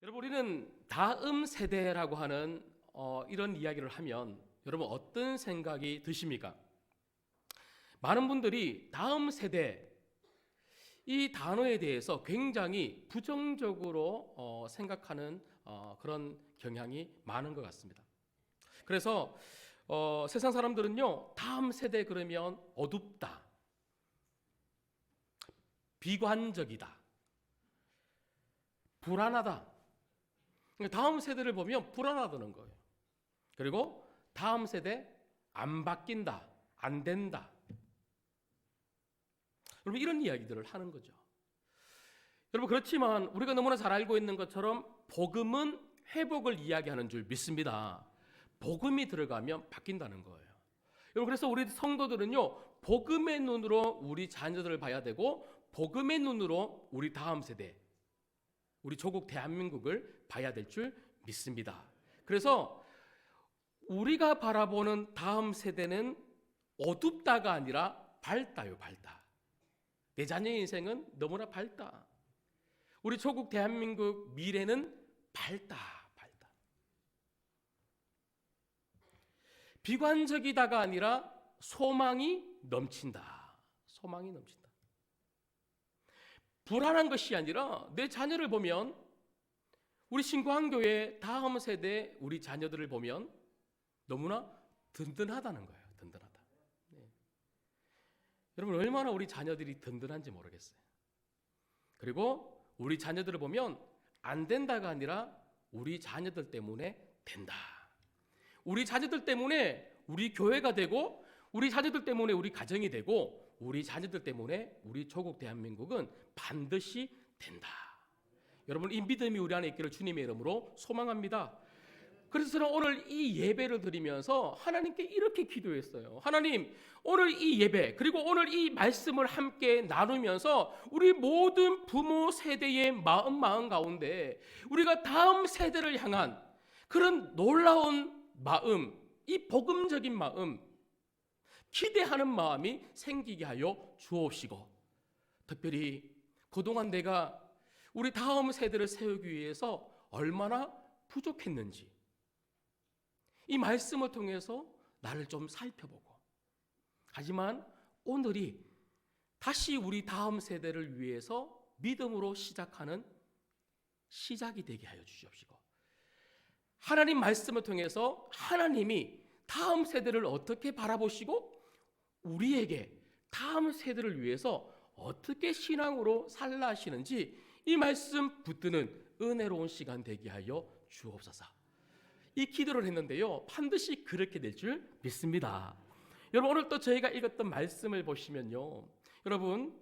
여러분, 우리는 다음 세대라고 하는 이런 이야기를 하면 여러분 어떤 생각이 드십니까? 많은 분들이 다음 세대 이 단어에 대해서 굉장히 부정적으로 생각하는 그런 경향이 많은 것 같습니다. 그래서 세상 사람들은요, 다음 세대 그러면 어둡다, 비관적이다, 불안하다. 다음 세대를 보면 불안하다는 거예요. 그리고 다음 세대 안 바뀐다, 안 된다. 여러분, 이런 이야기들을 하는 거죠. 여러분, 그렇지만 우리가 너무나 잘 알고 있는 것처럼 복음은 회복을 이야기하는 줄 믿습니다. 복음이 들어가면 바뀐다는 거예요. 여러분, 그래서 우리 성도들은요, 복음의 눈으로 우리 자녀들을 봐야 되고, 복음의 눈으로 우리 다음 세대, 우리 조국 대한민국을 봐야 될 줄 믿습니다. 그래서 우리가 바라보는 다음 세대는 어둡다가 아니라 밝다요, 밝다. 내 자녀의 인생은 너무나 밝다. 우리 조국 대한민국 미래는 밝다, 밝다. 비관적이다가 아니라 소망이 넘친다. 소망이 넘친다. 불안한 것이 아니라 내 자녀를 보면, 우리 신구한교회 다음 세대 우리 자녀들을 보면 너무나 든든하다는 거예요. 든든하다. 네. 여러분, 얼마나 우리 자녀들이 든든한지 모르겠어요. 그리고 우리 자녀들을 보면 안 된다가 아니라 우리 자녀들 때문에 된다. 우리 자녀들 때문에 우리 교회가 되고, 우리 자녀들 때문에 우리 가정이 되고, 우리 자녀들 때문에 우리 조국 대한민국은 반드시 된다. 여러분, 이 믿음이 우리 안에 있기를 주님의 이름으로 소망합니다. 그래서 저는 오늘 이 예배를 드리면서 하나님께 이렇게 기도했어요. 하나님, 오늘 이 예배, 그리고 오늘 이 말씀을 함께 나누면서 우리 모든 부모 세대의 마음 가운데 우리가 다음 세대를 향한 그런 놀라운 마음, 이 복음적인 마음, 기대하는 마음이 생기게 하여 주옵시고, 특별히 그동안 내가 우리 다음 세대를 세우기 위해서 얼마나 부족했는지 이 말씀을 통해서 나를 좀 살펴보고, 하지만 오늘이 다시 우리 다음 세대를 위해서 믿음으로 시작하는 시작이 되게 하여 주시옵시고, 하나님 말씀을 통해서 하나님이 다음 세대를 어떻게 바라보시고 우리에게 다음 세대를 위해서 어떻게 신앙으로 살라 하시는지 이 말씀 붙드는 은혜로운 시간 되게 하여 주옵소서. 이 기도를 했는데요, 반드시 그렇게 될 줄 믿습니다. 여러분, 오늘 또 저희가 읽었던 말씀을 보시면요, 여러분,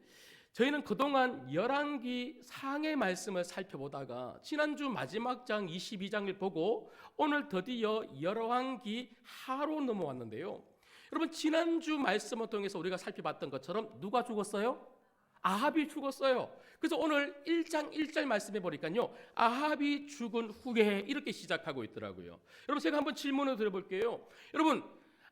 저희는 그동안 열왕기 상의 말씀을 살펴보다가 지난주 마지막 장 22장을 보고 오늘 드디어 열왕기 하로 넘어왔는데요, 여러분, 지난주 말씀을 통해서 우리가 살펴봤던 것처럼 누가 죽었어요? 아합이 죽었어요. 그래서 오늘 1장 1절 말씀해 보니까요, 아합이 죽은 후에 이렇게 시작하고 있더라고요. 여러분, 제가 한번 질문을 드려볼게요. 여러분,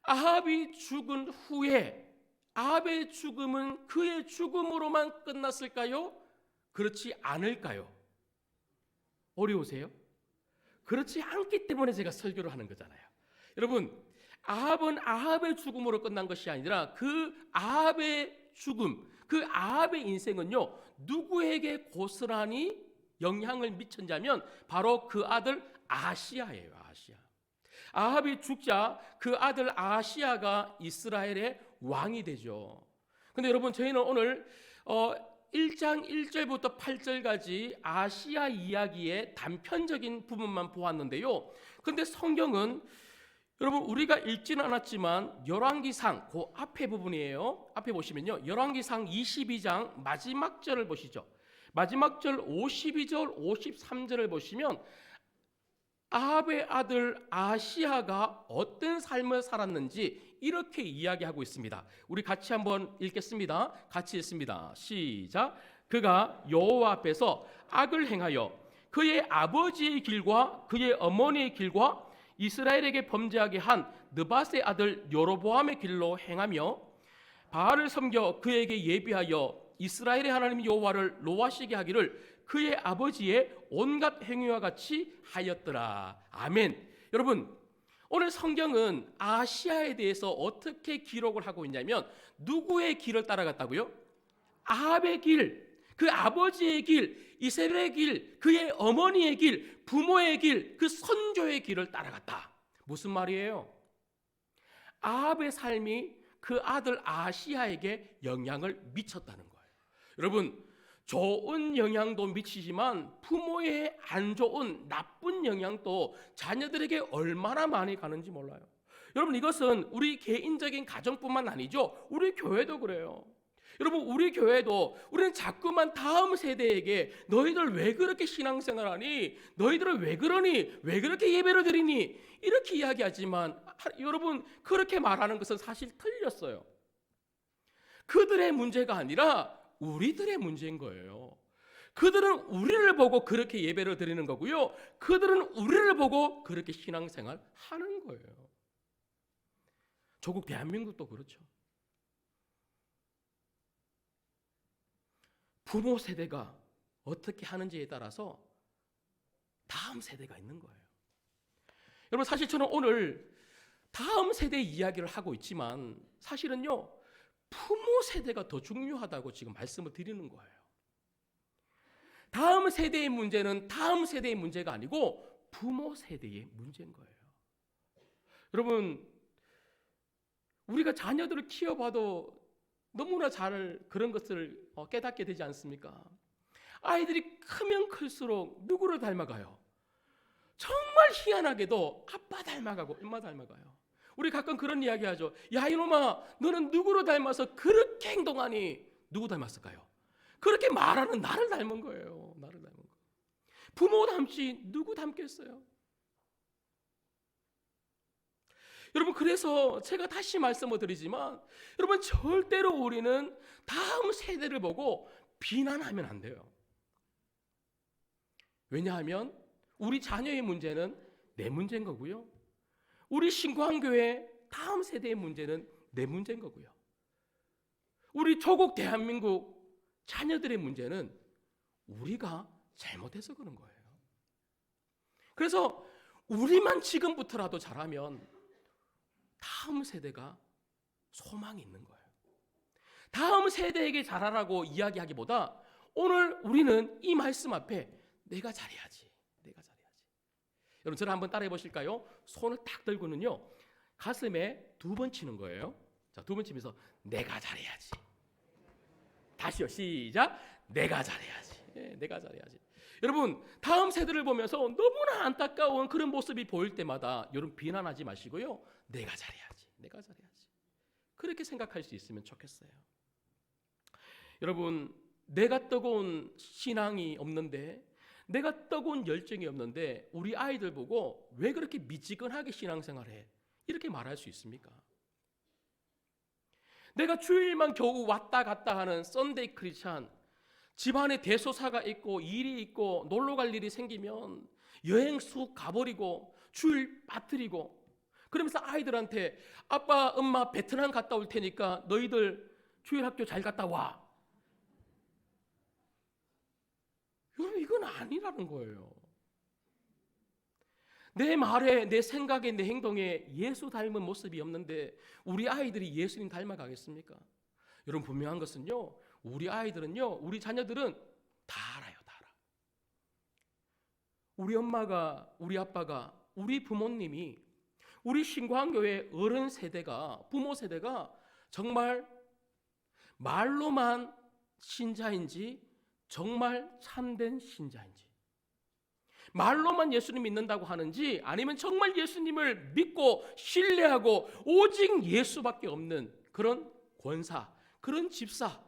아합이 죽은 후에 아합의 죽음은 그의 죽음으로만 끝났을까요? 그렇지 않을까요? 어려우세요? 그렇지 않기 때문에 제가 설교를 하는 거잖아요. 여러분, 아합은 아합의 죽음으로 끝난 것이 아니라 그 아합의 죽음, 그 아합의 인생은요, 누구에게 고스란히 영향을 미쳤냐면 바로 그 아들 아하시야예요. 아하시야. 아합이 죽자 그 아들 아하시야가 이스라엘의 왕이 되죠. 근데 여러분, 저희는 오늘 1장 1절부터 8절까지 아하시야 이야기의 단편적인 부분만 보았는데요, 근데 성경은 여러분, 우리가 읽지는 않았지만 열왕기상 그 앞에 부분이에요. 앞에 보시면요, 열왕기상 22장 마지막 절을 보시죠. 마지막 절 52절 53절을 보시면 아합의 아들 아하시야가 어떤 삶을 살았는지 이렇게 이야기하고 있습니다. 우리 같이 한번 읽겠습니다. 같이 읽습니다. 시작. 그가 여호와 앞에서 악을 행하여 그의 아버지의 길과 그의 어머니의 길과 이스라엘에게 범죄하게 한 느밧의 아들 여로보암의 길로 행하며 바알을 섬겨 그에게 예비하여 이스라엘의 하나님 여호와를 노하시게 하기를 그의 아버지의 온갖 행위와 같이 하였더라. 아멘. 여러분, 오늘 성경은 아시아에 대해서 어떻게 기록을 하고 있냐면 누구의 길을 따라갔다고요? 아합의 길, 그 아버지의 길, 이세벨의 길, 그의 어머니의 길, 부모의 길, 그 선조의 길을 따라갔다. 무슨 말이에요? 아합의 삶이 그 아들 아시아에게 영향을 미쳤다는 거예요. 여러분, 좋은 영향도 미치지만 부모의 안 좋은 나쁜 영향도 자녀들에게 얼마나 많이 가는지 몰라요. 여러분, 이것은 우리 개인적인 가정뿐만 아니죠. 우리 교회도 그래요. 여러분, 우리 교회도 우리는 자꾸만 다음 세대에게 너희들 왜 그렇게 신앙생활하니? 너희들은 왜 그러니? 왜 그렇게 예배를 드리니? 이렇게 이야기하지만 여러분, 그렇게 말하는 것은 사실 틀렸어요. 그들의 문제가 아니라 우리들의 문제인 거예요. 그들은 우리를 보고 그렇게 예배를 드리는 거고요. 그들은 우리를 보고 그렇게 신앙생활 하는 거예요. 조국 대한민국도 그렇죠. 부모 세대가 어떻게 하는지에 따라서 다음 세대가 있는 거예요. 여러분, 사실 저는 오늘 다음 세대 이야기를 하고 있지만 사실은요, 부모 세대가 더 중요하다고 지금 말씀을 드리는 거예요. 다음 세대의 문제는 다음 세대의 문제가 아니고 부모 세대의 문제인 거예요. 여러분, 우리가 자녀들을 키워봐도 너무나 잘 그런 것을 깨닫게 되지 않습니까? 아이들이 크면 클수록 누구를 닮아가요? 정말 희한하게도 아빠 닮아가고 엄마 닮아가요. 우리 가끔 그런 이야기 하죠. 야, 이놈아, 너는 누구를 닮아서 그렇게 행동하니? 누구 닮았을까요? 그렇게 말하는 나를 닮은 거예요. 나를 닮은 거. 부모 닮지 누구 닮겠어요? 여러분, 그래서 제가 다시 말씀을 드리지만 여러분, 절대로 우리는 다음 세대를 보고 비난하면 안 돼요. 왜냐하면 우리 자녀의 문제는 내 문제인 거고요. 우리 신구한교회 다음 세대의 문제는 내 문제인 거고요. 우리 조국 대한민국 자녀들의 문제는 우리가 잘못해서 그런 거예요. 그래서 우리만 지금부터라도 잘하면 다음 세대가 소망이 있는 거예요. 다음 세대에게 잘하라고 이야기하기보다 오늘 우리는 이 말씀 앞에 내가 잘해야지. 내가 잘해야지. 여러분, 저를 한번 따라해 보실까요? 손을 딱 들고는요, 가슴에 2번 치는 거예요. 자, 2번 치면서 내가 잘해야지. 다시요. 시작. 내가 잘해야지. 내가 잘해야지. 여러분, 다음 세대를 보면서 너무나 안타까운 그런 모습이 보일 때마다 여러분 비난하지 마시고요. 내가 잘해야지. 내가 잘해야지. 그렇게 생각할 수 있으면 좋겠어요. 여러분, 내가 뜨거운 신앙이 없는데, 내가 뜨거운 열정이 없는데 우리 아이들 보고 왜 그렇게 미지근하게 신앙생활해? 이렇게 말할 수 있습니까? 내가 주일만 겨우 왔다 갔다 하는 썬데이 크리스찬, 집안에 대소사가 있고 일이 있고 놀러 갈 일이 생기면 여행 쑥 가버리고 주일 빠뜨리고, 그러면서 아이들한테 아빠 엄마 베트남 갔다 올 테니까 너희들 주일 학교 잘 갔다 와. 여러분, 이건 아니라는 거예요. 내 말에, 내 생각에, 내 행동에 예수 닮은 모습이 없는데 우리 아이들이 예수님 닮아가겠습니까? 여러분, 분명한 것은요, 우리 아이들은요, 우리 자녀들은 다 알아요. 다 알아. 우리 엄마가, 우리 아빠가, 우리 부모님이, 우리 신구한교회 어른 세대가, 부모 세대가 정말 말로만 신자인지 정말 참된 신자인지, 말로만 예수님 믿는다고 하는지 아니면 정말 예수님을 믿고 신뢰하고 오직 예수밖에 없는 그런 권사, 그런 집사,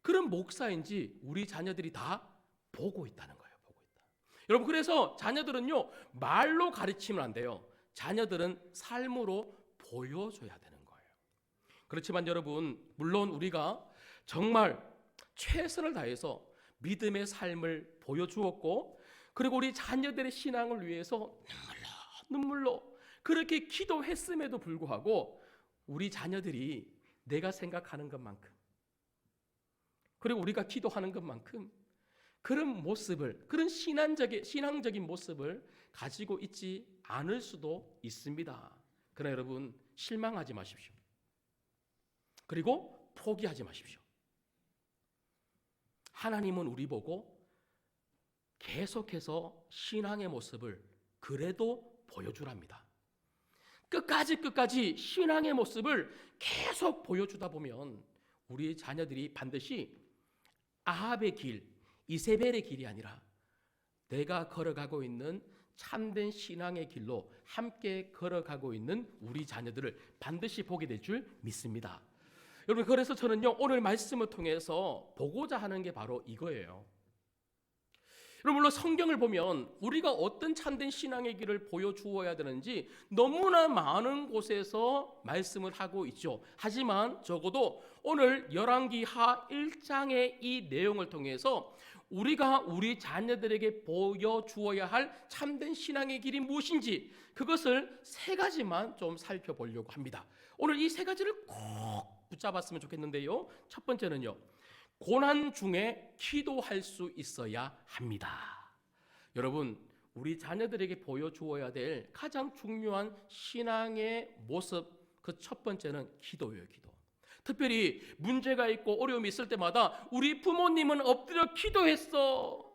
그런 목사인지 우리 자녀들이 다 보고 있다는 거예요. 보고 있다. 여러분, 그래서 자녀들은요, 말로 가르치면 안 돼요. 자녀들은 삶으로 보여줘야 되는 거예요. 그렇지만 여러분, 물론 우리가 정말 최선을 다해서 믿음의 삶을 보여주었고, 그리고 우리 자녀들의 신앙을 위해서 눈물로 그렇게 기도했음에도 불구하고 우리 자녀들이 내가 생각하는 것만큼, 그리고 우리가 기도하는 것만큼 그런 모습을, 그런 신앙적인 모습을 가지고 있지 않을 수도 있습니다. 그러나 여러분, 실망하지 마십시오. 그리고 포기하지 마십시오. 하나님은 우리 보고 계속해서 신앙의 모습을 그래도 보여주랍니다. 끝까지 신앙의 모습을 계속 보여주다 보면 우리 자녀들이 반드시 아합의 길, 이세벨의 길이 아니라 내가 걸어가고 있는 참된 신앙의 길로 함께 걸어가고 있는 우리 자녀들을 반드시 보게 될 줄 믿습니다. 여러분, 그래서 저는요, 오늘 말씀을 통해서 보고자 하는 게 바로 이거예요. 여러분, 물론 성경을 보면 우리가 어떤 참된 신앙의 길을 보여주어야 되는지 너무나 많은 곳에서 말씀을 하고 있죠. 하지만 적어도 오늘 열왕기하 1장의 이 내용을 통해서 우리가 우리 자녀들에게 보여주어야 할 참된 신앙의 길이 무엇인지 그것을 세 가지만 좀 살펴보려고 합니다. 오늘 이 세 가지를 꼭 붙잡았으면 좋겠는데요. 첫 번째는요, 고난 중에 기도할 수 있어야 합니다. 여러분, 우리 자녀들에게 보여주어야 될 가장 중요한 신앙의 모습, 그 첫 번째는 기도예요. 기도. 특별히 문제가 있고 어려움이 있을 때마다 우리 부모님은 엎드려 기도했어.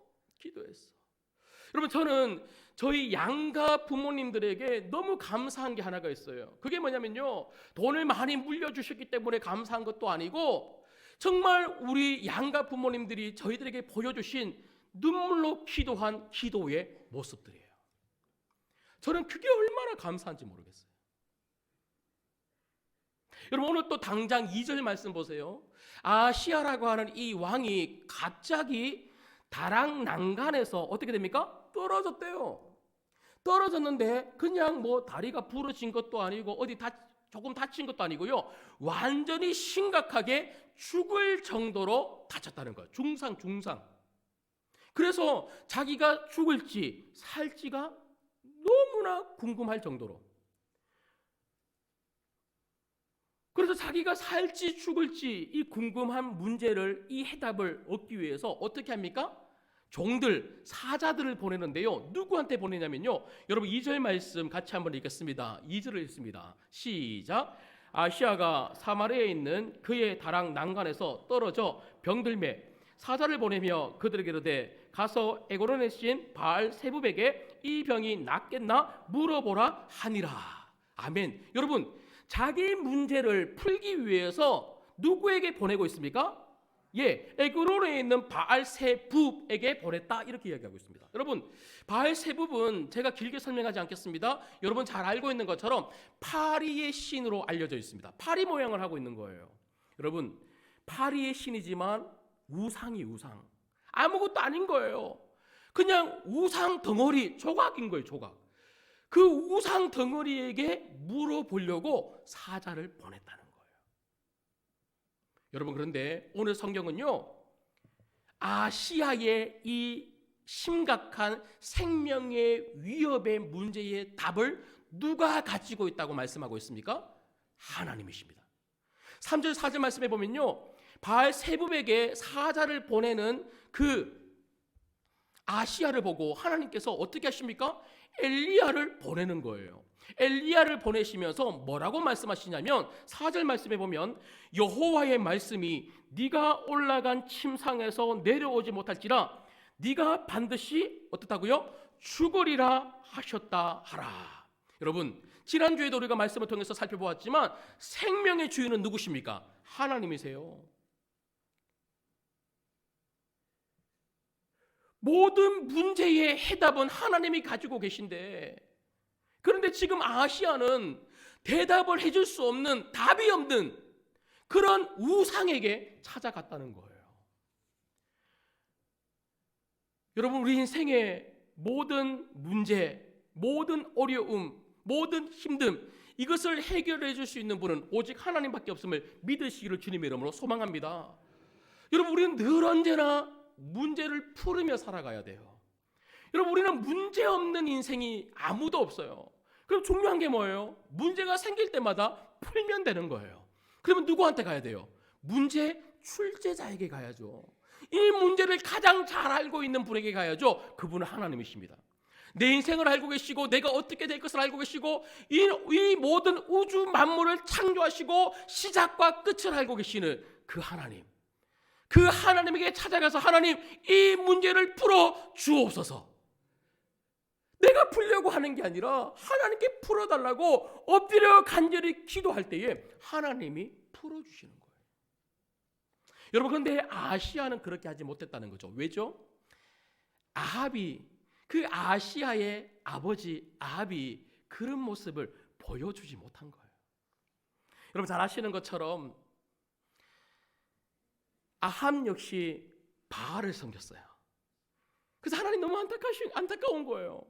여러분, 저는 저희 양가 부모님들에게 너무 감사한 게 하나가 있어요. 그게 뭐냐면요, 돈을 많이 물려주셨기 때문에 감사한 것도 아니고 정말 우리 양가 부모님들이 저희들에게 보여주신 눈물로 기도한 기도의 모습들이에요. 저는 그게 얼마나 감사한지 모르겠어요. 여러분, 오늘 또 당장 2절 말씀 보세요. 아시아라고 하는 이 왕이 갑자기 다락 난간에서 어떻게 됩니까? 떨어졌대요. 떨어졌는데 그냥 뭐 다리가 부러진 것도 아니고 어디 조금 다친 것도 아니고요, 완전히 심각하게 죽을 정도로 다쳤다는 거예요. 중상. 그래서 자기가 죽을지 살지가 너무나 궁금할 정도로, 그래서 자기가 살지 죽을지 이 궁금한 문제를, 이 해답을 얻기 위해서 어떻게 합니까? 종들, 사자들을 보내는데요. 누구한테 보내냐면요, 여러분 2절 말씀 같이 한번 읽겠습니다. 2절을 읽습니다. 시작. 아시아가 사마리아에 있는 그의 다락 난간에서 떨어져 병들매 사자를 보내며 그들에게 이르되 가서 에고론의 신 바알 세부백에 이 병이 낫겠나 물어보라 하니라. 아멘. 여러분, 자기 문제를 풀기 위해서 누구에게 보내고 있습니까? 에그론에 있는 바알세붑에게 보냈다, 이렇게 이야기하고 있습니다. 여러분, 바알세붑은 제가 길게 설명하지 않겠습니다. 여러분 잘 알고 있는 것처럼 파리의 신으로 알려져 있습니다. 파리 모양을 하고 있는 거예요. 여러분, 파리의 신이지만 우상, 아무것도 아닌 거예요. 그냥 우상 덩어리, 조각인 거예요. 조각. 그 우상 덩어리에게 물어보려고 사자를 보냈다는 거예요. 여러분, 그런데 오늘 성경은요, 아시아의 이 심각한 생명의 위협의 문제의 답을 누가 가지고 있다고 말씀하고 있습니까? 하나님이십니다. 3절 4절 말씀해 보면요, 바알세붑에게 사자를 보내는 그 아시아를 보고 하나님께서 어떻게 하십니까? 엘리야를 보내는 거예요. 엘리야를 보내시면서 뭐라고 말씀하시냐면 4절 말씀에 보면 여호와의 말씀이 네가 올라간 침상에서 내려오지 못할지라 네가 반드시 어떻다고요? 죽으리라 하셨다 하라. 여러분, 지난주에도 우리가 말씀을 통해서 살펴보았지만 생명의 주인은 누구십니까? 하나님이세요. 모든 문제의 해답은 하나님이 가지고 계신데, 그런데 지금 아시아는 대답을 해줄 수 없는, 답이 없는 그런 우상에게 찾아갔다는 거예요. 여러분, 우리 인생의 모든 문제, 모든 어려움, 모든 힘듦, 이것을 해결해 줄 수 있는 분은 오직 하나님밖에 없음을 믿으시기를 주님의 이름으로 소망합니다. 여러분, 우리는 늘 언제나 문제를 풀으며 살아가야 돼요. 여러분, 우리는 문제 없는 인생이 아무도 없어요. 그럼 중요한 게 뭐예요? 문제가 생길 때마다 풀면 되는 거예요. 그러면 누구한테 가야 돼요? 문제 출제자에게 가야죠. 이 문제를 가장 잘 알고 있는 분에게 가야죠. 그분은 하나님이십니다. 내 인생을 알고 계시고 내가 어떻게 될 것을 알고 계시고 이 모든 우주 만물을 창조하시고 시작과 끝을 알고 계시는 그 하나님, 그 하나님에게 찾아가서 하나님 이 문제를 풀어 주옵소서. 내가 풀려고 하는 게 아니라 하나님께 풀어달라고 엎드려 간절히 기도할 때에 하나님이 풀어주시는 거예요. 여러분, 그런데 아시아는 그렇게 하지 못했다는 거죠. 왜죠? 아합이, 그 아시아의 아버지 아합이 그런 모습을 보여주지 못한 거예요. 여러분 잘 아시는 것처럼 아합 역시 바알을 섬겼어요. 그래서 하나님 너무 안타까운 거예요.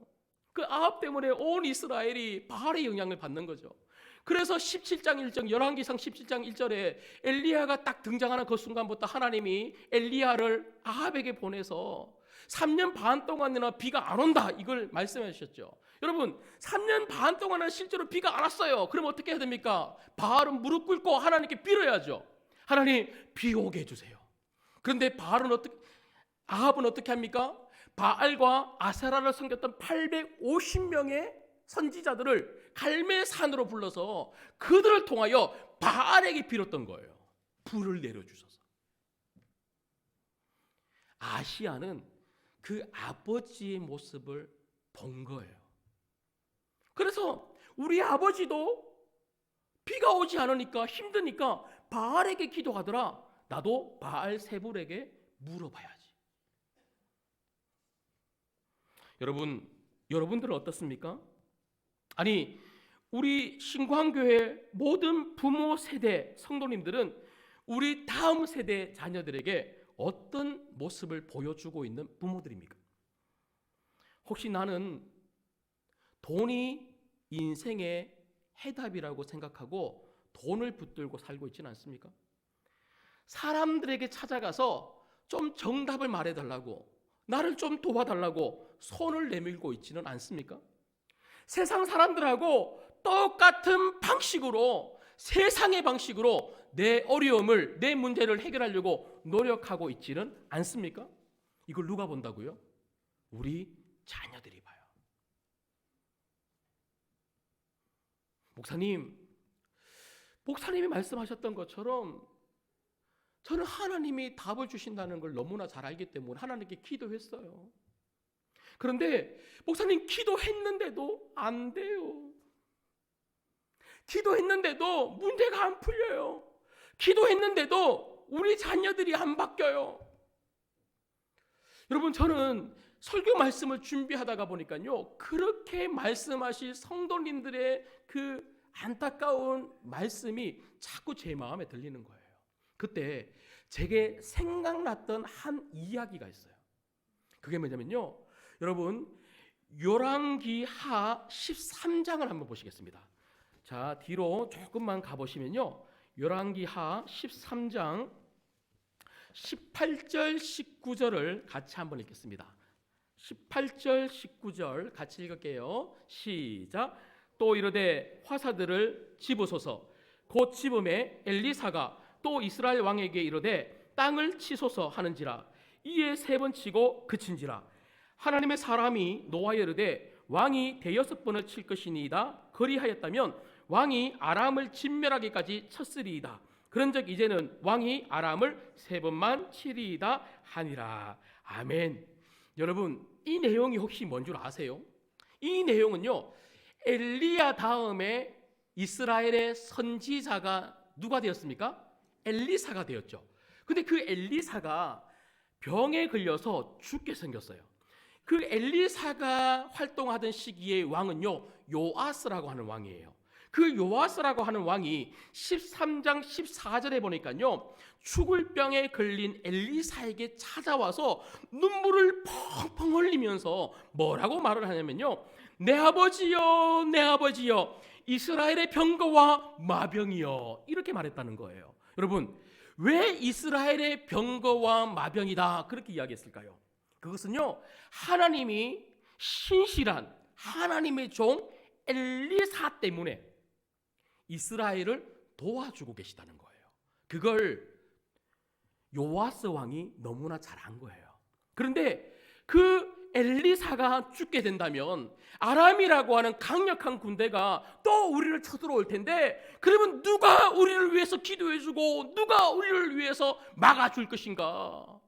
그 아합 때문에 온 이스라엘이 바알의 영향을 받는 거죠. 그래서 17장 1절, 열왕기상 17장 1절에 엘리야가 딱 등장하는 그 순간부터 하나님이 엘리야를 아합에게 보내서 3년 반 동안이나 비가 안 온다, 이걸 말씀해 주셨죠. 여러분 3년 반 동안은 실제로 비가 안 왔어요. 그럼 어떻게 해야 됩니까? 바알은 무릎 꿇고 하나님께 빌어야죠. 하나님 비 오게 해주세요. 그런데 아합은 어떻게 합니까? 바알과 아세라를 섬겼던 850명의 선지자들을 갈멜산으로 불러서 그들을 통하여 바알에게 빌었던 거예요. 불을 내려주셔서. 아시아는 그 아버지의 모습을 본 거예요. 그래서 우리 아버지도 비가 오지 않으니까 힘드니까 바알에게 기도하더라. 나도 바알 세불에게 물어봐야지. 여러분들은 어떻습니까? 아니, 우리 신광교회 모든 부모 세대 성도님들은 우리 다음 세대 자녀들에게 어떤 모습을 보여주고 있는 부모들입니까? 혹시 나는 돈이 인생의 해답이라고 생각하고 돈을 붙들고 살고 있지는 않습니까? 사람들에게 찾아가서 좀 정답을 말해달라고, 나를 좀 도와달라고 손을 내밀고 있지는 않습니까? 세상 사람들하고 똑같은 방식으로, 세상의 방식으로 내 어려움을, 내 문제를 해결하려고 노력하고 있지는 않습니까? 이걸 누가 본다고요? 우리 자녀들이 봐요. 목사님이 말씀하셨던 것처럼 저는 하나님이 답을 주신다는 걸 너무나 잘 알기 때문에 하나님께 기도했어요. 그런데 목사님 기도했는데도 안 돼요. 기도했는데도 문제가 안 풀려요. 기도했는데도 우리 자녀들이 안 바뀌어요. 여러분, 저는 설교 말씀을 준비하다가 보니까요, 그렇게 말씀하실 성도님들의 그 안타까운 말씀이 자꾸 제 마음에 들리는 거예요. 그때 제게 생각났던 한 이야기가 있어요. 그게 뭐냐면요, 여러분 열왕기하 13장을 한번 보시겠습니다. 자, 뒤로 조금만 가보시면요, 열왕기하 13장 18절 19절을 같이 한번 읽겠습니다. 18절 19절 같이 읽을게요. 시작. 또 이르되 화사들을 집으소서. 곧 집음에 엘리사가 또 이스라엘 왕에게 이르되 땅을 치소서 하는지라. 이에 세 번 치고 그친지라. 하나님의 사람이 노하여 이르되 왕이 대여섯 번을 칠 것이니이다. 그리하였다면 왕이 아람을 진멸하기까지 쳤으리이다. 그런즉 이제는 왕이 아람을 세 번만 치리이다 하니라. 아멘. 여러분, 이 내용이 혹시 뭔 줄 아세요? 이 내용은요, 엘리야 다음에 이스라엘의 선지자가 누가 되었습니까? 엘리사가 되었죠. 근데 그 엘리사가 병에 걸려서 죽게 생겼어요. 그 엘리사가 활동하던 시기의 왕은요, 요아스라고 하는 왕이에요. 그 요아스라고 하는 왕이 13장 14절에 보니까요, 죽을 병에 걸린 엘리사에게 찾아와서 눈물을 펑펑 흘리면서 뭐라고 말을 하냐면요, 내 아버지여, 내 아버지여, 이스라엘의 병거와 마병이여, 이렇게 말했다는 거예요. 여러분, 왜 이스라엘의 병거와 마병이다 그렇게 이야기했을까요? 그것은요, 하나님이 신실한 하나님의 종 엘리사 때문에 이스라엘을 도와주고 계시다는 거예요. 그걸 요아스 왕이 너무나 잘한 거예요. 그런데 그 엘리사가 죽게 된다면 아람이라고 하는 강력한 군대가 또 우리를 쳐들어올 텐데, 그러면 누가 우리를 위해서 기도해주고 누가 우리를 위해서 막아줄 것인가?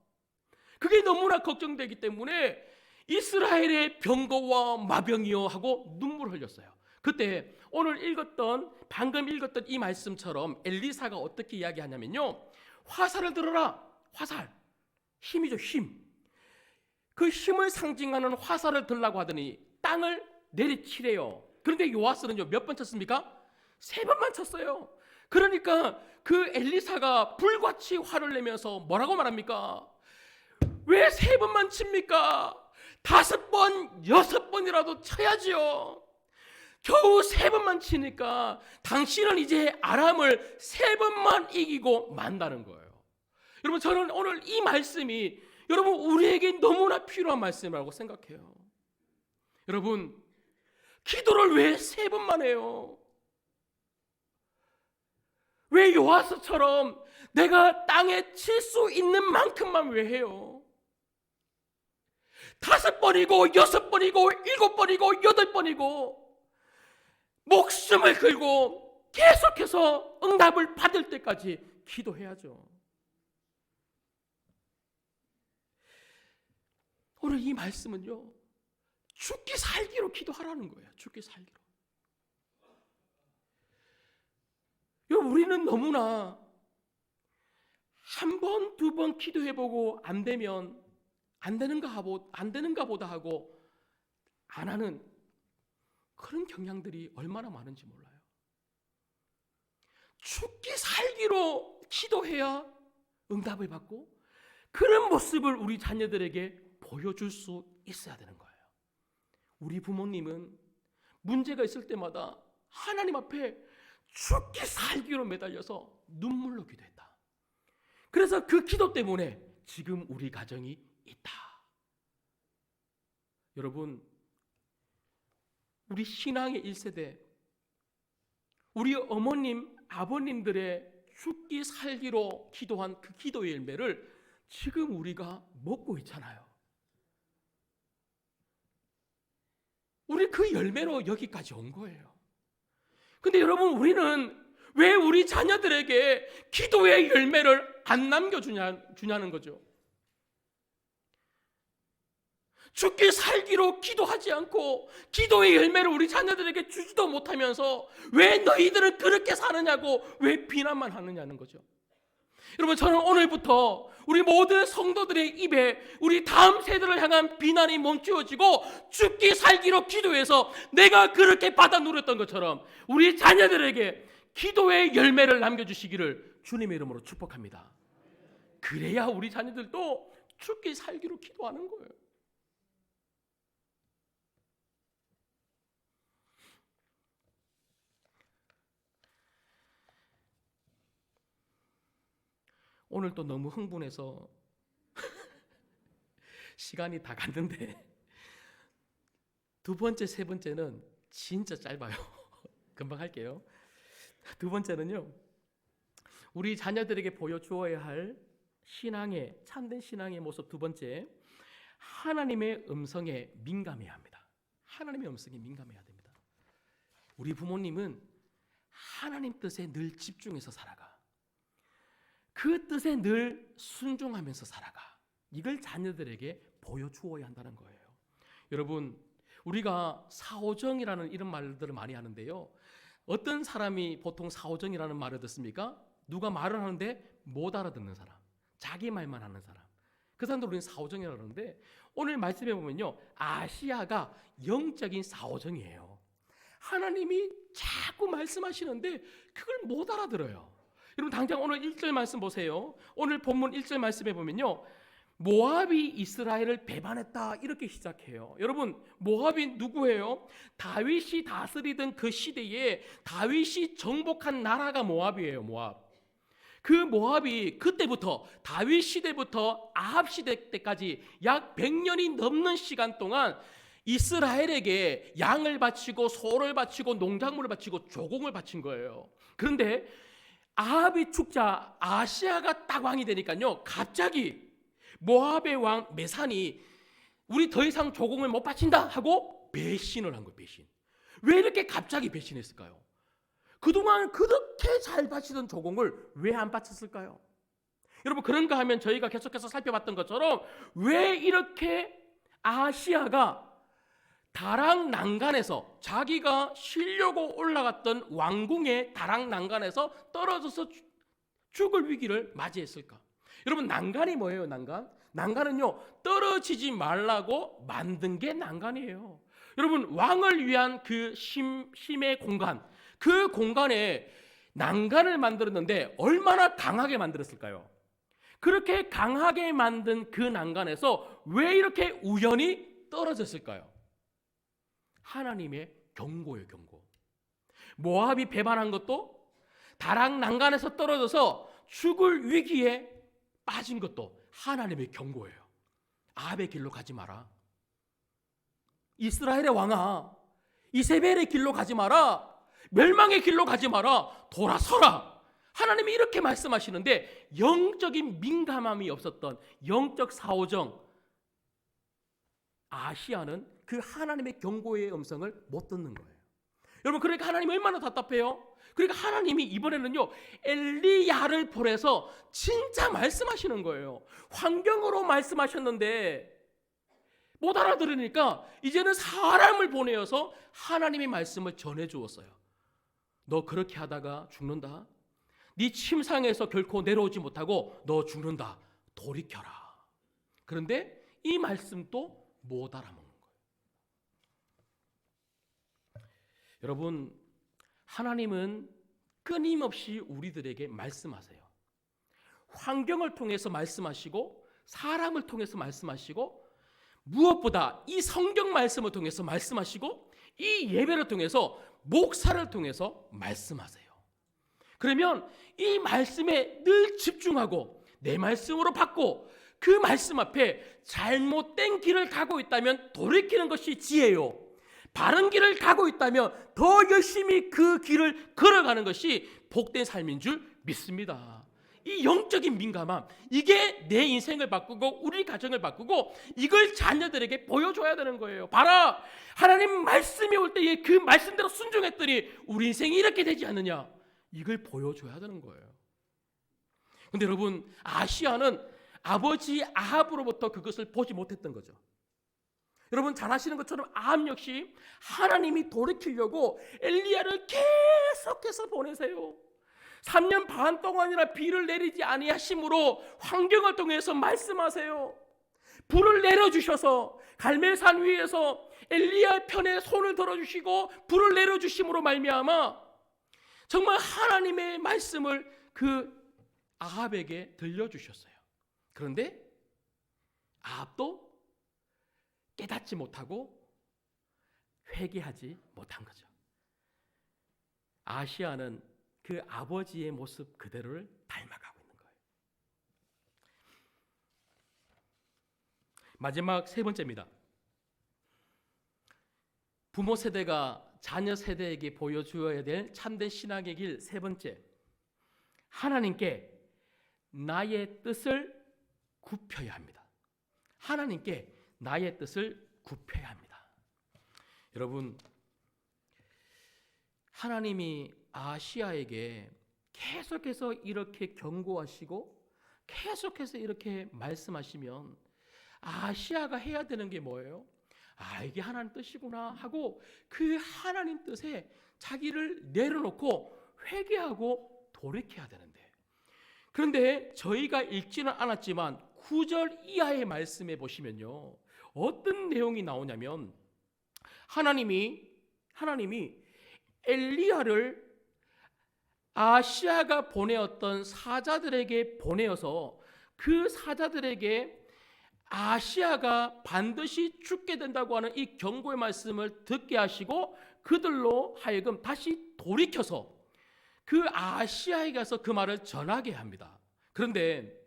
그게 너무나 걱정되기 때문에 이스라엘의 병거와 마병이여 하고 눈물을 흘렸어요. 그때 오늘 방금 읽었던 이 말씀처럼 엘리사가 어떻게 이야기하냐면요, 화살을 들어라. 화살, 힘이죠. 힘. 그 힘을 상징하는 화살을 들라고 하더니 땅을 내리치래요. 그런데 요아스는요, 몇 번 쳤습니까? 3번만 쳤어요. 그러니까 그 엘리사가 불같이 화를 내면서 뭐라고 말합니까? 왜 3번만 칩니까? 5번, 6번이라도 쳐야지요. 겨우 3번만 치니까 당신은 이제 아람을 3번만 이기고 만다는 거예요. 여러분, 저는 오늘 이 말씀이 여러분 우리에게 너무나 필요한 말씀이라고 생각해요. 여러분, 기도를 왜 3번만 해요? 왜 요아스처럼 내가 땅에 칠 수 있는 만큼만 왜 해요? 5번이고 6번이고 7번이고 8번이고 목숨을 걸고 계속해서 응답을 받을 때까지 기도해야죠. 오늘 이 말씀은요, 죽기 살기로 기도하라는 거예요. 죽기 살기로. 여러분, 우리는 너무나 한 번, 2번 기도해보고 안 되면 안 되는가 보다 하고 안 하는 그런 경향들이 얼마나 많은지 몰라요. 죽기 살기로 기도해야 응답을 받고 그런 모습을 우리 자녀들에게 보여줄 수 있어야 되는 거예요. 우리 부모님은 문제가 있을 때마다 하나님 앞에 죽기 살기로 매달려서 눈물로 기도했다. 그래서 그 기도 때문에 지금 우리 가정이 있다. 여러분, 우리 신앙의 1세대, 우리 어머님, 아버님들의 죽기 살기로 기도한 그 기도의 열매를 지금 우리가 먹고 있잖아요. 우리 그 열매로 여기까지 온 거예요. 근데 여러분, 우리는 왜 우리 자녀들에게 기도의 열매를 안 남겨주냐는 거죠. 죽기 살기로 기도하지 않고 기도의 열매를 우리 자녀들에게 주지도 못하면서 왜 너희들은 그렇게 사느냐고 왜 비난만 하느냐는 거죠. 여러분, 저는 오늘부터 우리 모든 성도들의 입에 우리 다음 세대를 향한 비난이 멈추어지고 죽기 살기로 기도해서 내가 그렇게 받아 누렸던 것처럼 우리 자녀들에게 기도의 열매를 남겨주시기를 주님의 이름으로 축복합니다. 그래야 우리 자녀들도 죽기 살기로 기도하는 거예요. 오늘 또 너무 흥분해서 시간이 다 갔는데 2번째, 3번째는 진짜 짧아요. 금방 할게요. 2번째는요, 우리 자녀들에게 보여주어야 할 신앙의, 참된 신앙의 모습 2번째, 하나님의 음성에 민감해야 합니다. 하나님의 음성에 민감해야 됩니다. 우리 부모님은 하나님 뜻에 늘 집중해서 살아가. 그 뜻에 늘 순종하면서 살아가. 이걸 자녀들에게 보여주어야 한다는 거예요. 여러분, 우리가 사오정이라는 이런 말들을 많이 하는데요, 어떤 사람이 보통 사오정이라는 말을 듣습니까? 누가 말을 하는데 못 알아듣는 사람, 자기 말만 하는 사람, 그 사람들 우리는 사오정이라고 하는데, 오늘 말씀해 보면요, 아시아가 영적인 사오정이에요. 하나님이 자꾸 말씀하시는데 그걸 못 알아들어요. 여러분, 당장 오늘 1절 말씀 보세요. 오늘 본문 1절 말씀해 보면요, 모압이 이스라엘을 배반했다 이렇게 시작해요. 여러분, 모압이 누구예요? 다윗이 다스리던 그 시대에 다윗이 정복한 나라가 모압이에요. 모압. 그 모압이 그때부터 다윗 시대부터 아합 시대 때까지 약 100년이 넘는 시간 동안 이스라엘에게 양을 바치고 소를 바치고 농작물을 바치고 조공을 바친 거예요. 그런데 아합이 죽자 아시아가 딱 왕이 되니까요, 갑자기 모압의 왕 메산이 우리 더 이상 조공을 못 바친다 하고 배신을 한 거예요. 배신. 왜 이렇게 갑자기 배신했을까요? 그동안 그렇게 잘 바치던 조공을 왜 안 바쳤을까요? 여러분, 그런가 하면 저희가 계속해서 살펴봤던 것처럼 왜 이렇게 아시아가 다락 난간에서, 자기가 쉬려고 올라갔던 왕궁의 다락 난간에서 떨어져서 죽을 위기를 맞이했을까? 여러분, 난간이 뭐예요? 난간은요, 떨어지지 말라고 만든 게 난간이에요. 여러분, 왕을 위한 그 심의 공간, 그 공간에 난간을 만들었는데 얼마나 강하게 만들었을까요? 그렇게 강하게 만든 그 난간에서 왜 이렇게 우연히 떨어졌을까요? 하나님의 경고예요, 경고. 모압이 배반한 것도, 다락 난간에서 떨어져서 죽을 위기에 빠진 것도 하나님의 경고예요. 아합의 길로 가지 마라. 이스라엘의 왕아, 이세벨의 길로 가지 마라. 멸망의 길로 가지 마라. 돌아서라. 하나님이 이렇게 말씀하시는데 영적인 민감함이 없었던 영적 사오정 아시아는 그 하나님의 경고의 음성을 못 듣는 거예요. 여러분, 그러니까 하나님이 얼마나 답답해요? 그러니까 하나님이 이번에는요, 엘리야를 보내서 진짜 말씀하시는 거예요. 환경으로 말씀하셨는데 못 알아들으니까 이제는 사람을 보내어서 하나님의 말씀을 전해 주었어요. 너 그렇게 하다가 죽는다. 네 침상에서 결코 내려오지 못하고 너 죽는다. 돌이켜라. 그런데 이 말씀도 못 알아먹는 거예요. 여러분, 하나님은 끊임없이 우리들에게 말씀하세요. 환경을 통해서 말씀하시고 사람을 통해서 말씀하시고 무엇보다 이 성경 말씀을 통해서 말씀하시고 이 예배를 통해서 목사를 통해서 말씀하세요. 그러면 이 말씀에 늘 집중하고 내 말씀으로 받고 그 말씀 앞에 잘못된 길을 가고 있다면 돌이키는 것이 지혜요, 바른 길을 가고 있다면 더 열심히 그 길을 걸어가는 것이 복된 삶인 줄 믿습니다. 이 영적인 민감함, 이게 내 인생을 바꾸고 우리 가정을 바꾸고 이걸 자녀들에게 보여줘야 되는 거예요. 봐라, 하나님 말씀이 올 때에 그 말씀대로 순종했더니 우리 인생이 이렇게 되지 않느냐, 이걸 보여줘야 되는 거예요. 근데 여러분, 아시아는 아버지 아합으로부터 그것을 보지 못했던 거죠. 여러분, 잘 아시는 것처럼 아합 역시 하나님이 돌이키려고 엘리야를 계속해서 보내세요. 3년 반 동안이나 비를 내리지 아니하심으로 환경을 통해서 말씀하세요. 불을 내려주셔서 갈멜산 위에서 엘리야 편에 손을 들어주시고 불을 내려주심으로 말미암아 정말 하나님의 말씀을 그 아합에게 들려주셨어요. 그런데 아합도 깨닫지 못하고 회개하지 못한 거죠. 아시아는 그 아버지의 모습 그대로를 닮아가고 있는 거예요. 마지막 세 번째입니다. 부모 세대가 자녀 세대에게 보여주어야 될 참된 신앙의 길 세 번째, 하나님께 나의 뜻을 굽혀야 합니다. 하나님께 나의 뜻을 굽혀야 합니다. 여러분, 하나님이 아시아에게 계속해서 이렇게 경고하시고 계속해서 이렇게 말씀하시면 아시아가 해야 되는 게 뭐예요? 아, 이게 하나님 뜻이구나 하고 그 하나님 뜻에 자기를 내려놓고 회개하고 돌이켜야 되는데, 그런데 저희가 읽지는 않았지만 9절 이하의 말씀에 보시면요, 어떤 내용이 나오냐면 하나님이 엘리야를 아시아가 보내었던 사자들에게 보내어서 그 사자들에게 아시아가 반드시 죽게 된다고 하는 이 경고의 말씀을 듣게 하시고 그들로 하여금 다시 돌이켜서 그 아시아에 가서 그 말을 전하게 합니다. 그런데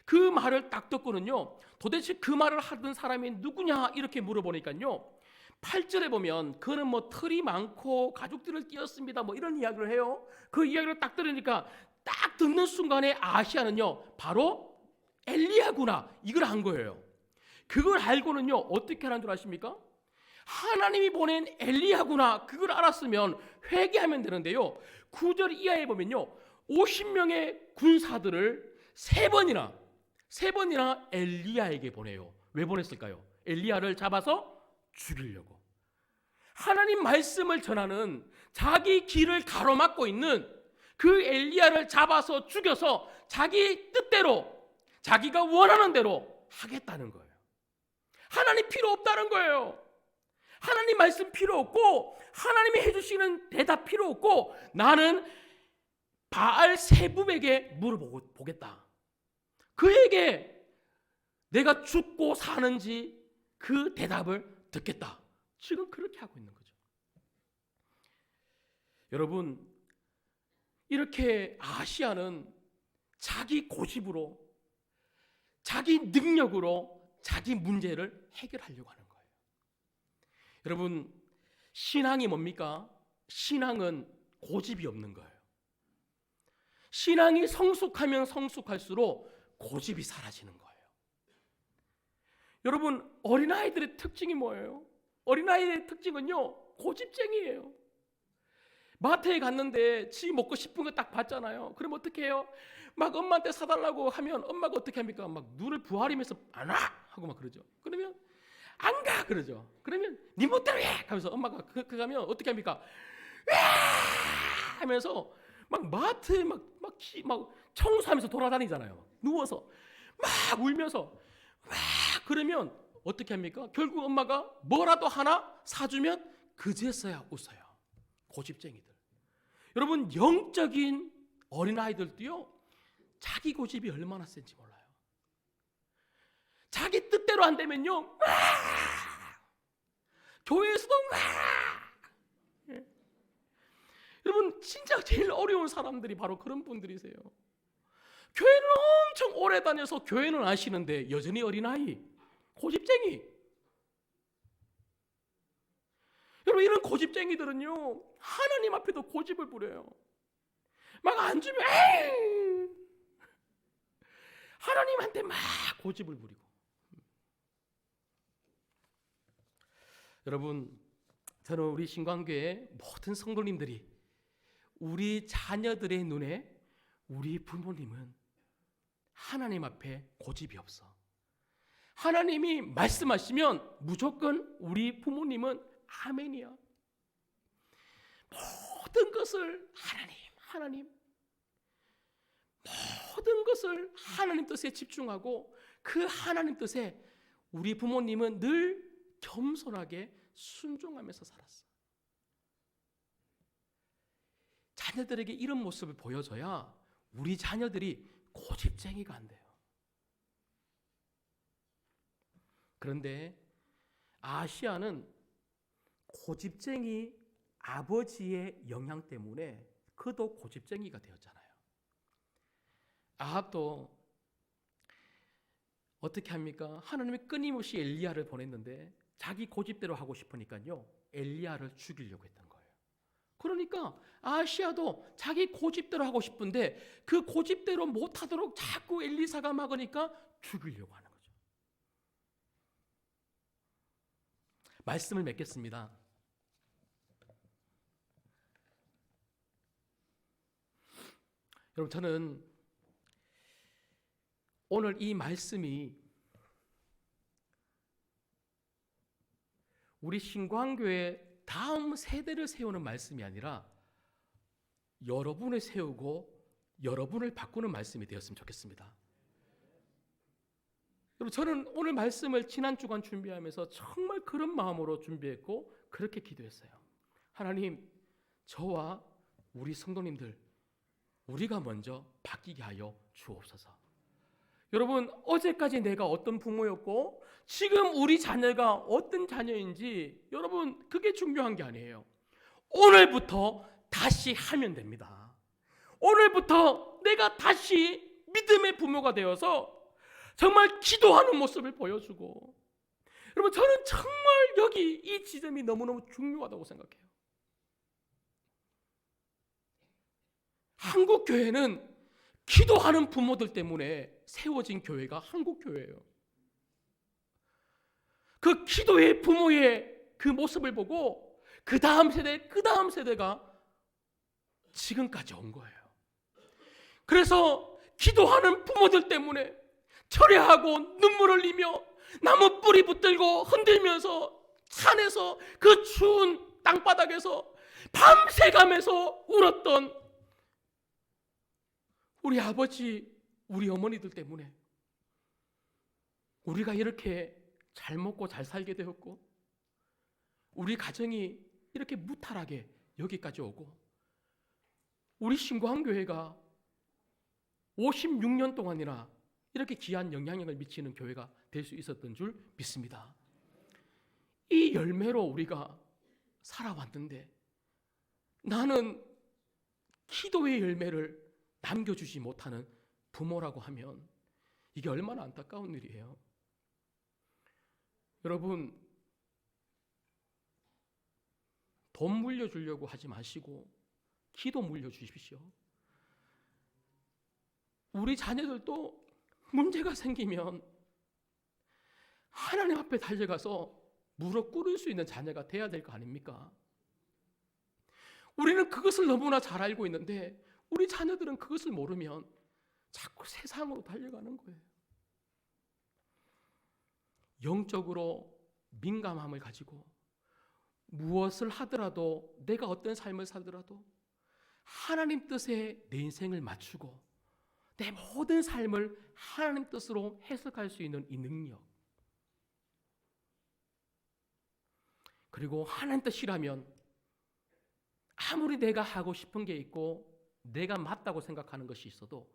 그 말을 딱 듣고는요, 도대체 그 말을 하던 사람이 누구냐 이렇게 물어보니까요, 8절에 보면 그는 뭐 털이 많고 가죽들을 띄었습니다. 뭐 이런 이야기를 해요. 그 이야기를 딱 들으니까 딱 듣는 순간에 아시아는요, 바로 엘리야구나 이걸 한 거예요. 그걸 알고는요, 어떻게 하는 줄 아십니까? 하나님이 보낸 엘리야구나 그걸 알았으면 회개하면 되는데요. 9절 이하에 보면요, 50명의 군사들을 세 번이나 엘리야에게 보내요. 왜 보냈을까요? 엘리야를 잡아서 죽이려고. 하나님 말씀을 전하는 자기 길을 가로막고 있는 그 엘리야를 잡아서 죽여서 자기 뜻대로, 자기가 원하는 대로 하겠다는 거예요. 하나님 필요 없다는 거예요. 하나님 말씀 필요 없고 하나님이 해주시는 대답 필요 없고 나는 바알세붑에게 물어보겠다. 그에게 내가 죽고 사는지 그 대답을 듣겠다. 지금 그렇게 하고 있는 거죠. 여러분, 이렇게 아시아는 자기 고집으로, 자기 능력으로 자기 문제를 해결하려고 하는 거예요. 여러분, 신앙이 뭡니까? 신앙은 고집이 없는 거예요. 신앙이 성숙하면 성숙할수록 고집이 사라지는 거예요. 여러분, 어린아이들의 특징이 뭐예요? 어린아이의 특징은요, 고집쟁이에요. 마트에 갔는데 지 먹고 싶은 거 딱 봤잖아요. 그럼 어떻게 해요? 막 엄마한테 사달라고 하면 엄마가 어떻게 합니까? 막 눈을 부아리면서 안 와! 하고 막 그러죠. 그러면 안 가! 그러죠. 그러면 네 멋대로 해! 하면서 엄마가 그 가면 어떻게 합니까? 하면서 막 마트에 막 청소하면서 돌아다니잖아요. 누워서 막 울면서 그러면 어떻게 합니까? 결국 엄마가 뭐라도 하나 사주면 그제서야 웃어요. 고집쟁이들. 여러분, 영적인 어린아이들도요, 자기 고집이 얼마나 센지 몰라요. 자기 뜻대로 안 되면요, 교회에서도 여러분, 진짜 제일 어려운 사람들이 바로 그런 분들이세요. 교회는 엄청 오래 다녀서 교회는 아시는데 여전히 어린아이, 고집쟁이. 여러분, 이런 고집쟁이들은요, 하나님 앞에도 고집을 부려요. 막 안 주면 에이! 하나님한테 막 고집을 부리고. 여러분, 저는 우리 신광교회 모든 성도님들이 우리 자녀들의 눈에 우리 부모님은 하나님 앞에 고집이 없어. 하나님이 말씀하시면 무조건 우리 부모님은 아멘이야. 모든 것을 하나님 모든 것을 하나님 뜻에 집중하고 그 하나님 뜻에 우리 부모님은 늘 겸손하게 순종하면서 살았어. 자녀들에게 이런 모습을 보여줘야 우리 자녀들이 고집쟁이가 안 돼요. 그런데 아시아는 고집쟁이 아버지의 영향 때문에 그도 고집쟁이가 되었잖아요. 아합도 어떻게 합니까? 하나님이 끊임없이 엘리야를 보냈는데 자기 고집대로 하고 싶으니까요, 엘리야를 죽이려고 했던 거예요. 그러니까 아시아도 자기 고집대로 하고 싶은데 그 고집대로 못하도록 자꾸 엘리사가 막으니까 죽이려고 하는 거죠. 말씀을 맺겠습니다. 여러분, 저는 오늘 이 말씀이 우리 신광교회 다음 세대를 세우는 말씀이 아니라 여러분을 세우고 여러분을 바꾸는 말씀이 되었으면 좋겠습니다. 여러분, 저는 오늘 말씀을 지난 주간 준비하면서 정말 그런 마음으로 준비했고 그렇게 기도했어요. 하나님, 저와 우리 성도님들 우리가 먼저 바뀌게 하여 주옵소서. 여러분, 어제까지 내가 어떤 부모였고 지금 우리 자녀가 어떤 자녀인지 여러분, 그게 중요한 게 아니에요. 오늘부터 다시 하면 됩니다. 오늘부터 내가 다시 믿음의 부모가 되어서 정말 기도하는 모습을 보여주고, 여러분, 저는 정말 여기 이 지점이 너무너무 중요하다고 생각해요. 한국 교회는 기도하는 부모들 때문에 세워진 교회가 한국 교회예요. 그 기도의 부모의 그 모습을 보고 그 다음 세대, 그 다음 세대가 지금까지 온 거예요. 그래서 기도하는 부모들 때문에 철회하고 눈물 흘리며 나무 뿌리 붙들고 흔들면서 산에서 그 추운 땅바닥에서 밤새 가면서 울었던 우리 아버지, 우리 어머니들 때문에 우리가 이렇게 잘 먹고 잘 살게 되었고, 우리 가정이 이렇게 무탈하게 여기까지 오고, 우리 신구한교회가 56년 동안이나 이렇게 귀한 영향력을 미치는 교회가 될 수 있었던 줄 믿습니다. 이 열매로 우리가 살아왔는데 나는 기도의 열매를 남겨주지 못하는 부모라고 하면 이게 얼마나 안타까운 일이에요. 여러분, 돈 물려주려고 하지 마시고 기도 물려주십시오. 우리 자녀들도 문제가 생기면 하나님 앞에 달려가서 무릎 꿇을 수 있는 자녀가 돼야 될 거 아닙니까? 우리는 그것을 너무나 잘 알고 있는데 우리 자녀들은 그것을 모르면 자꾸 세상으로 달려가는 거예요. 영적으로 민감함을 가지고 무엇을 하더라도, 내가 어떤 삶을 살더라도 하나님 뜻에 내 인생을 맞추고 내 모든 삶을 하나님 뜻으로 해석할 수 있는 이 능력, 그리고 하나님 뜻이라면 아무리 내가 하고 싶은 게 있고 내가 맞다고 생각하는 것이 있어도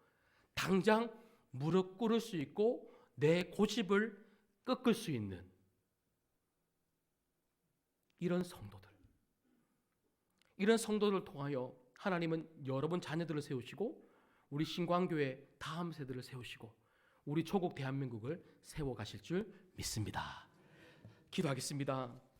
당장 무릎 꿇을 수 있고 내 고집을 꺾을 수 있는 이런 성도들을 통하여 하나님은 여러분 자녀들을 세우시고 우리 신광교회 다음 세대를 세우시고 우리 조국 대한민국을 세워가실 줄 믿습니다. 기도하겠습니다.